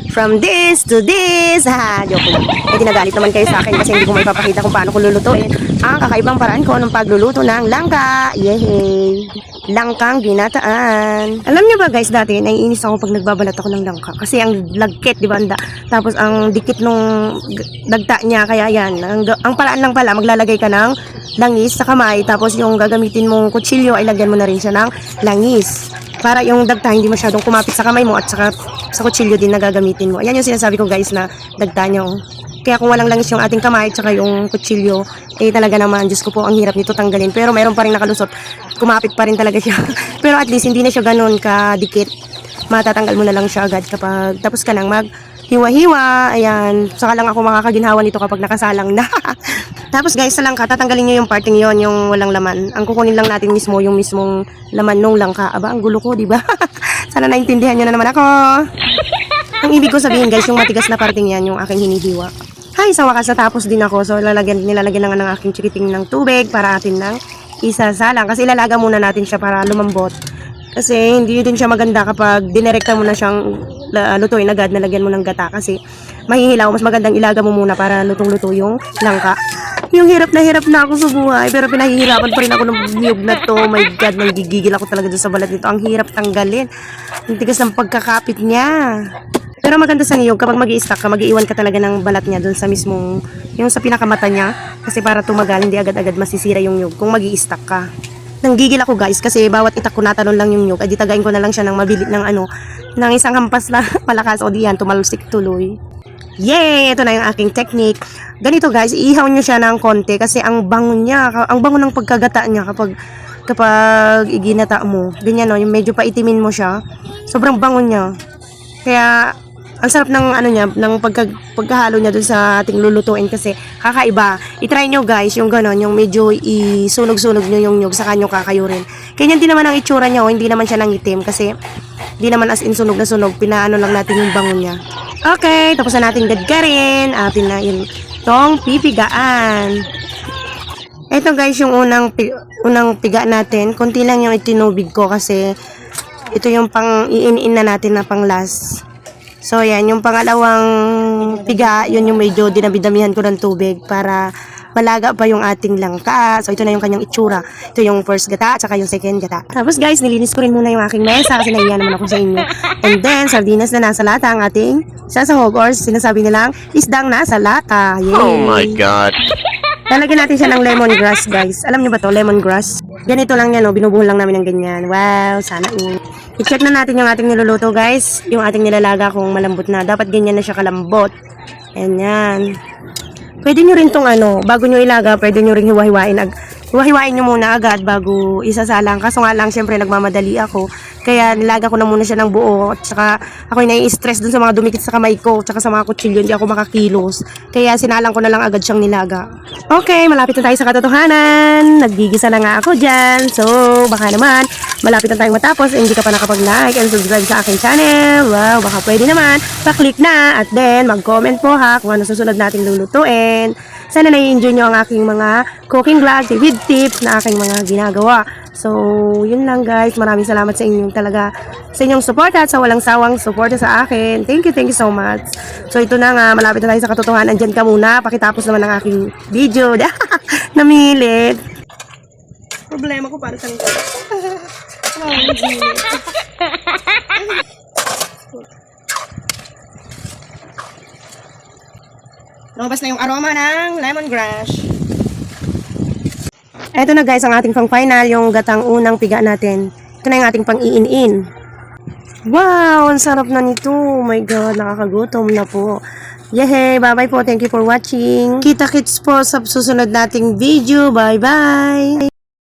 From this to this. Ha, joke lang. Nagalit naman kayo sa akin kasi hindi ko may papakita kung paano ko lulutuin ang kakaibang paraan ko ng pagluluto ng langka. Yehey! Langkang ginataan. Alam niyo ba guys, dati naiinis ako pag nagbabalat ako ng langka kasi ang lagkit, di ba? Tapos ang dikit nung dagta niya, kaya yan. Ang paraan lang pala, maglalagay ka ng langis sa kamay, tapos yung gagamitin mong kutsilyo ay lagyan mo na rin siya ng langis. Para yung dagta hindi masyadong kumapit sa kamay mo at saka sa kutsilyo din na gagamitin mo. Ayan yung sinasabi ko guys na dagta niya. Kaya kung walang langis yung ating kamay at saka yung kutsilyo, eh talaga naman, Diyos ko po, ang hirap nito tanggalin. Pero mayroon pa rin nakalusot. Kumapit pa rin talaga siya. Pero at least hindi na siya ganun kadikit. Matatanggal mo na lang siya agad kapag tapos ka lang maghiwa-hiwa. Ayan. Saka lang ako makakaginhawa nito kapag nakasalang na. Tapos guys, sa langka, tatanggalin nyo yung parting yon, yung walang laman. Ang kukunin lang natin mismo, yung mismong laman nung langka. Aba, ang gulo ko, di ba? Sana naintindihan nyo na naman ako. Ang ibig ko sabihin guys, yung matigas na parting yan, yung aking hinihiwa. Hay, sa wakas natapos din ako. So, nilalagyan na nga ng aking chikiting ng tubig para atin ng isasalang. Kasi ilalaga muna natin siya para lumambot. Kasi hindi din siya maganda kapag dinirekta mo na siyang lutuin agad, nalagyan mo ng gata. Kasi mahihilaw, mas magandang ilaga mo muna para lutong-luto yung langka. Yung hirap na ako sa buhay, pero pinahihirapan pa rin ako ng niyog na to. Oh my God, nagigigil ako talaga dun sa balat nito. Ang hirap tanggalin. Ang tigas ng pagkakapit niya. Pero maganda sa niyog, kapag mag-i-stack ka, mag-iiwan ka talaga ng balat niya dun sa mismong, yung sa pinakamata niya. Kasi para tumagal, hindi agad-agad masisira yung niyog kung mag-i-stack ka. Nanggigil ako guys, kasi bawat itak ko natalon lang yung niyog, ay ditagain ko na lang siya ng mabilit ng ng isang hampas na malakas. O diyan, tumalsik tuloy. Yay! Ito na yung aking technique. Ganito guys, iihaw nyo siya ng konti kasi ang bango niya, ang bango ng pagkagata niya kapag iginata mo. Ganyan no, yung medyo paitimin mo siya. Sobrang bango niya. Kaya ang sarap ng niya, ng pagkahalo niya dun sa ating lulutuin kasi kakaiba. I-try nyo guys, yung ganon, yung medyo isunog-sunog nyo yung nyug, saka nyo kakayurin. Kaya din naman ang itsura niya, hindi naman siya nangitim kasi hindi naman as in sunog na sunog, pinaano lang natin yung bango niya. Okay, tapos na natin gadgarin. Atin na yung tong pipigaan. Ito guys, yung unang piga natin. Konti lang yung itinubig ko kasi ito yung pang iin-in na natin na pang last. So yan, yung pangalawang piga, yun yung medyo dinabidamihan ko ng tubig para malaga pa yung ating langka. So ito na yung kanyang itsura. Ito yung first gata at saka yung second gata. Tapos guys, nilinis ko rin muna yung aking mesa kasi nahiya naman ako sa inyo. And then, sardinas na nasa lata ang ating sasahog or sinasabi nilang isdang nasa lata. Yay! Oh my God! Lalagyan natin siya ng lemongrass guys. Alam niyo ba to, lemongrass? Ganito lang yan, no? Binubuhol lang namin ng ganyan. Wow, sana i-check na natin yung ating niluluto guys. Yung ating nilalaga kung malambot na. Dapat ganyan na siya kalambot. Ayan. Pwede nyo rin tong bago nyo ilaga, pwede nyo rin hiwa-hiwain. Hiwa-hiwain nyo muna agad bago isasalang. Kaso nga lang, syempre nagmamadali ako. Kaya nilaga ko na muna siya ng buo. At saka ako nai-stress dun sa mga dumikit sa kamay ko. At saka sa mga kutsilyo, hindi ako makakilos. Kaya sinalang ko na lang agad siyang nilaga. Okay, malapit na tayo sa katotohanan. Naggigisa na nga ako dyan. So, baka naman, malapit na tayong matapos. Hindi ka pa nakapag-like and subscribe sa aking channel. Wow, baka pwede naman. Pa-click na. At then, mag-comment po ha kung ano susunod nating lulutuin. Sana nai-enjoy nyo ang aking mga cooking vlogs with tips na aking mga ginagawa. So, yun lang guys. Maraming salamat sa inyong talaga, sa inyong support at sa walang sawang support sa akin. Thank you so much. So, ito na nga. Malapit na tayo sa katotohanan. Andyan ka muna. Pakitapos naman ang aking video. Namilit. Problema ko para sa lumabas na yung aroma ng lemongrass. Eto na guys, ang ating pang final, yung gatang unang piga natin. Ito na yung ating pang iin-in. Wow, ang sarap na nito. Oh my God, nakakagutom na po. Yehey, bye-bye po. Thank you for watching. Kita-kits po sa susunod nating video. Bye-bye.